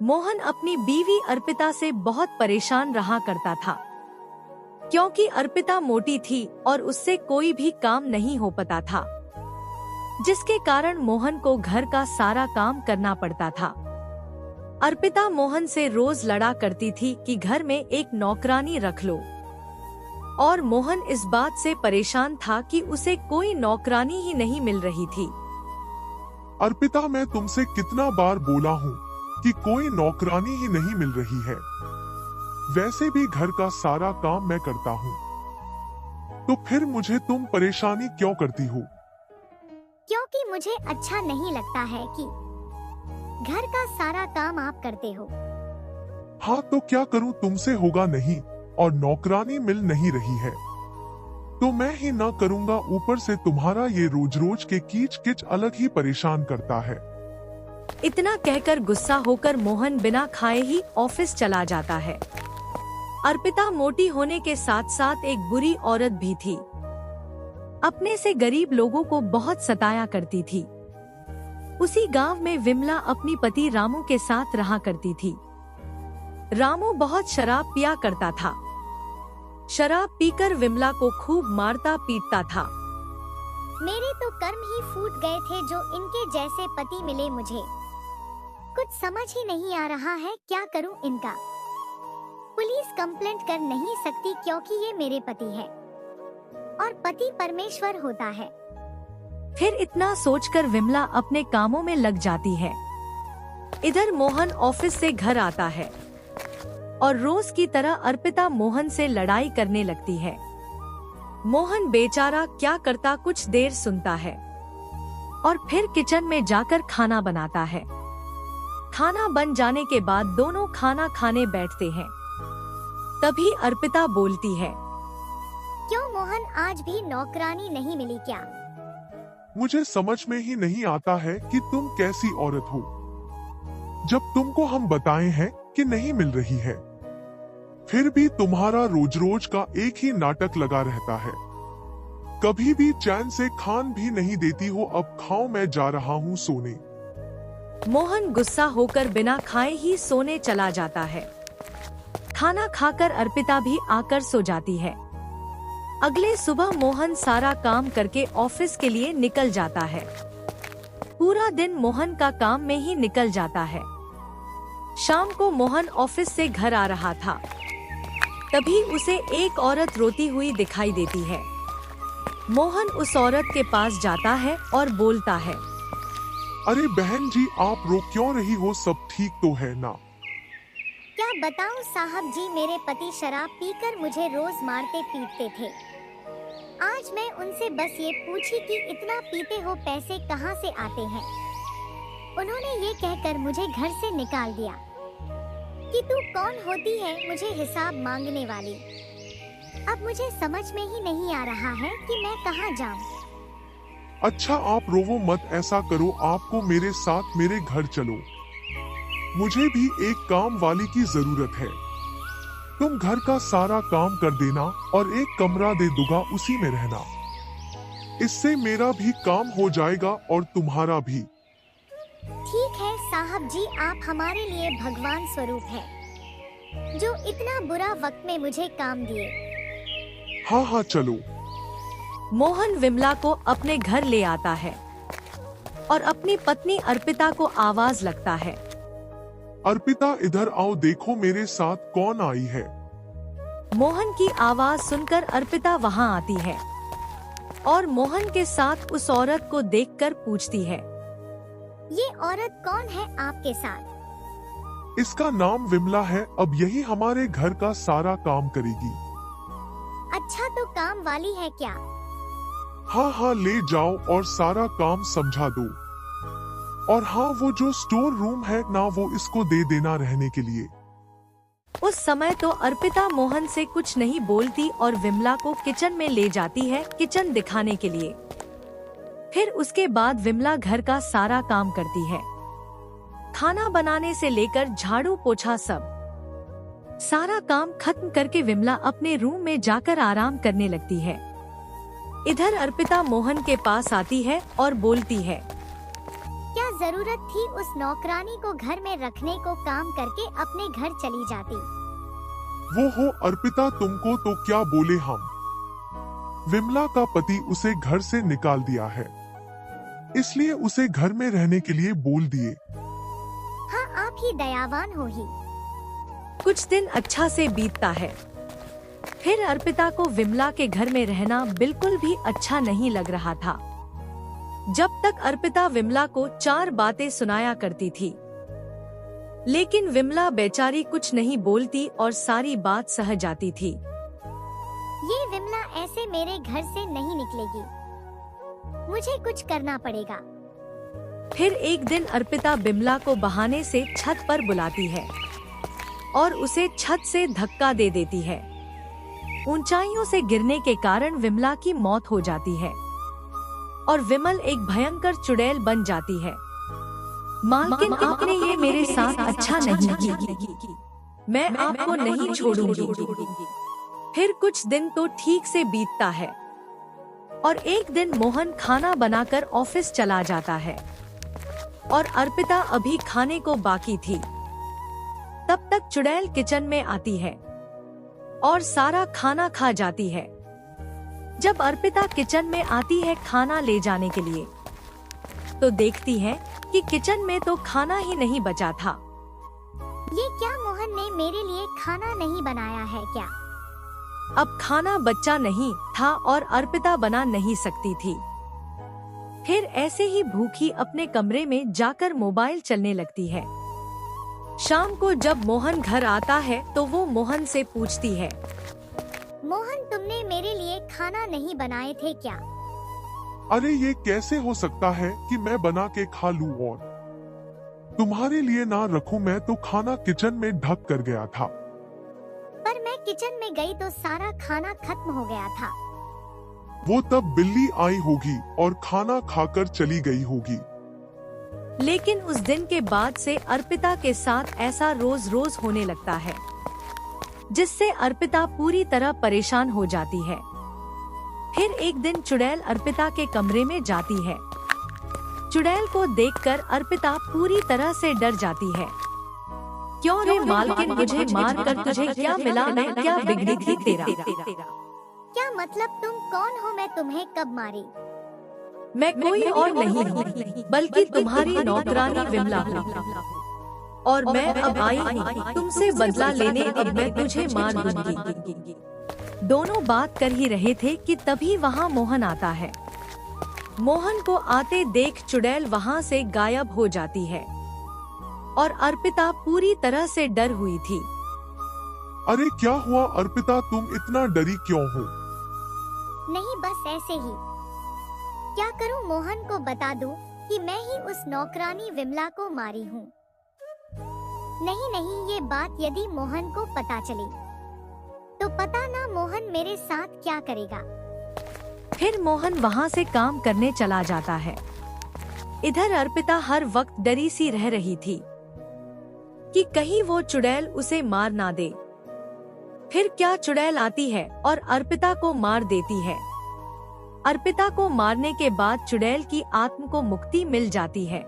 मोहन अपनी बीवी अर्पिता से बहुत परेशान रहा करता था, क्योंकि अर्पिता मोटी थी और उससे कोई भी काम नहीं हो पाता था, जिसके कारण मोहन को घर का सारा काम करना पड़ता था। अर्पिता मोहन से रोज लड़ा करती थी कि घर में एक नौकरानी रख लो, और मोहन इस बात से परेशान था कि उसे कोई नौकरानी ही नहीं मिल रही थी। अर्पिता, मैं तुमसे कितना बार बोला हूँ कि कोई नौकरानी ही नहीं मिल रही है। वैसे भी घर का सारा काम मैं करता हूँ, तो फिर मुझे तुम परेशानी क्यों करती हो? क्योंकि मुझे अच्छा नहीं लगता है कि घर का सारा काम आप करते हो। हाँ तो क्या करूँ, तुमसे होगा नहीं और नौकरानी मिल नहीं रही है, तो मैं ही ना करूँगा। ऊपर से तुम्हारा ये रोज रोज के कीच किच अलग ही परेशान करता है। इतना कहकर गुस्सा होकर मोहन बिना खाए ही ऑफिस चला जाता है। अर्पिता मोटी होने के साथ साथ एक बुरी औरत भी थी। अपने से गरीब लोगों को बहुत सताया करती थी। उसी गांव में विमला अपनी पति रामू के साथ रहा करती थी। रामू बहुत शराब पिया करता था। शराब पीकर विमला को खूब मारता पीटता था। मेरे तो कर्म ही फूट गए थे जो इनके जैसे पति मिले मुझे। कुछ समझ ही नहीं आ रहा है क्या करूं इनका। पुलिस कंप्लेंट कर नहीं सकती क्योंकि ये मेरे पति है और पति परमेश्वर होता है। फिर इतना सोचकर विमला अपने कामों में लग जाती है। इधर मोहन ऑफिस से घर आता है और रोज की तरह अर्पिता मोहन से लड़ाई करने लगती है। मोहन बेचारा क्या करता, कुछ देर सुनता है और फिर किचन में जाकर खाना बनाता है। खाना बन जाने के बाद दोनों खाना खाने बैठते हैं। तभी अर्पिता बोलती है, क्यों मोहन, आज भी नौकरानी नहीं मिली क्या? मुझे समझ में ही नहीं आता है कि तुम कैसी औरत हो, जब तुमको हम बताए हैं कि नहीं मिल रही है, फिर भी तुम्हारा रोज रोज का एक ही नाटक लगा रहता है। कभी भी चैन से खान भी नहीं देती हो। अब खाओ, मैं जा रहा हूँ सोने। मोहन गुस्सा होकर बिना खाए ही सोने चला जाता है। खाना खाकर अर्पिता भी आकर सो जाती है। अगले सुबह मोहन सारा काम करके ऑफिस के लिए निकल जाता है। पूरा दिन मोहन का काम में ही निकल जाता है। शाम को मोहन ऑफिस से घर आ रहा था, तभी उसे एक औरत रोती हुई दिखाई देती है। मोहन उस औरत के पास जाता है और बोलता है, अरे बहन जी, आप रो क्यों रही हो? सब ठीक तो है ना? क्या बताऊं साहब जी, मेरे पति शराब पीकर मुझे रोज मारते पीटते थे। आज मैं उनसे बस ये पूछी कि इतना पीते हो, पैसे कहाँ से आते हैं। उन्होंने ये कहकर मुझे घर से निकाल दिया कि तू कौन होती है मुझे हिसाब मांगने वाली। अब मुझे समझ में ही नहीं आ रहा है कि मैं कहाँ जाऊँ। अच्छा आप रोवो मत, ऐसा करो, आपको मेरे साथ मेरे घर चलो। मुझे भी एक काम वाली की जरूरत है। तुम घर का सारा काम कर देना और एक कमरा दे दूंगा, उसी में रहना। इससे मेरा भी काम हो जाएगा और तुम्हारा भी। ठीक है साहब जी, आप हमारे लिए भगवान स्वरूप है, जो इतना बुरा वक्त में मुझे काम दिए। हाँ हाँ चलो। मोहन विमला को अपने घर ले आता है और अपनी पत्नी अर्पिता को आवाज लगता है, अर्पिता इधर आओ, देखो मेरे साथ कौन आई है। मोहन की आवाज सुनकर अर्पिता वहां आती है और मोहन के साथ उस औरत को देखकर पूछती है, ये औरत कौन है आपके साथ? इसका नाम विमला है। अब यही हमारे घर का सारा काम करेगी। अच्छा, तो काम वाली है क्या? हाँ हाँ, ले जाओ और सारा काम समझा दो। और हाँ, वो जो स्टोर रूम है ना, वो इसको दे देना रहने के लिए। उस समय तो अर्पिता मोहन से कुछ नहीं बोलती और विमला को किचन में ले जाती है किचन दिखाने के लिए। फिर उसके बाद विमला घर का सारा काम करती है। खाना बनाने से लेकर झाड़ू पोछा सब सारा काम खत्म करके विमला अपने रूम में जाकर आराम करने लगती है। इधर अर्पिता मोहन के पास आती है और बोलती है, क्या जरूरत थी उस नौकरानी को घर में रखने को, काम करके अपने घर चली जाती। वो हो अर्पिता, तुमको तो क्या बोले हम। विमला का पति उसे घर से निकाल दिया है, इसलिए उसे घर में रहने के लिए बोल दिए। हाँ, आप ही दयावान हो ही। कुछ दिन अच्छा से बीतता है। फिर अर्पिता को विमला के घर में रहना बिल्कुल भी अच्छा नहीं लग रहा था। जब तक अर्पिता विमला को 4 बातें सुनाया करती थी, लेकिन विमला बेचारी कुछ नहीं बोलती और सारी बात सह जाती थी। ये विमला ऐसे मेरे घर से नहीं निकलेगी, मुझे कुछ करना पड़ेगा। फिर एक दिन अर्पिता विमला को बहाने से छत पर बुलाती है और उसे छत से धक्का दे देती है। ऊंचाइयों से गिरने के कारण विमला की मौत हो जाती है और विमल एक भयंकर चुड़ैल बन जाती है। मालकिन, आपने ये मेरे साथ अच्छा नहीं किया, मैं आपको नहीं छोड़ूंगी। फिर कुछ दिन तो ठीक से बीतता है और एक दिन मोहन खाना बनाकर ऑफिस चला जाता है और अर्पिता अभी खाने को बाकी थी। तब तक चुड़ैल किचन में आती है और सारा खाना खा जाती है। जब अर्पिता किचन में आती है खाना ले जाने के लिए, तो देखती है कि किचन में तो खाना ही नहीं बचा था। ये क्या, मोहन ने मेरे लिए खाना नहीं बनाया है क्या? अब खाना बचा नहीं था और अर्पिता बना नहीं सकती थी। फिर ऐसे ही भूखी अपने कमरे में जाकर मोबाइल चलने लगती है। शाम को जब मोहन घर आता है तो वो मोहन से पूछती है, मोहन, तुमने मेरे लिए खाना नहीं बनाए थे क्या? अरे ये कैसे हो सकता है कि मैं बना के खा लूं और तुम्हारे लिए ना रखूं। मैं तो खाना किचन में ढक कर गया था। पर मैं किचन में गई तो सारा खाना खत्म हो गया था। वो तब बिल्ली आई होगी और खाना खाकर चली गई होगी। लेकिन उस दिन के बाद से अर्पिता के साथ ऐसा रोज रोज होने लगता है, जिससे अर्पिता पूरी तरह परेशान हो जाती है। फिर एक दिन चुड़ैल अर्पिता के कमरे में जाती है। चुड़ैल को देखकर अर्पिता पूरी तरह से डर जाती है। क्यों रे मालकिन, मुझे मारकर तुझे क्या मिला? मैं क्या बिगड़ी थी तेरा? क्या मतलब, तुम कौन हो? मैं तुम्हें कब मारी? मैं कोई और नहीं हूँ, बल्कि तुम्हारी नौकरानी विमला हूँ और मैं अब आई हूँ तुमसे बदला लेने। अब मैं तुझे मार दूंगी। दोनों बात कर ही रहे थे कि तभी वहाँ मोहन आता है। मोहन को आते देख चुड़ैल वहाँ से गायब हो जाती है और अर्पिता पूरी तरह से डर हुई थी। अरे क्या हुआ अर्पिता, तुम इतना डरी क्यों हो? नहीं, बस ऐसे ही। क्या करूं, मोहन को बता दूं कि मैं ही उस नौकरानी विमला को मारी हूं? नहीं नहीं, ये बात यदि मोहन को पता चली तो पता ना मोहन मेरे साथ क्या करेगा। फिर मोहन वहाँ से काम करने चला जाता है। इधर अर्पिता हर वक्त डरी सी रह रही थी कि कहीं वो चुड़ैल उसे मार ना दे। फिर क्या, चुड़ैल आती है और अर्पिता को मार देती है। अर्पिता को मारने के बाद चुड़ैल की आत्मा को मुक्ति मिल जाती है।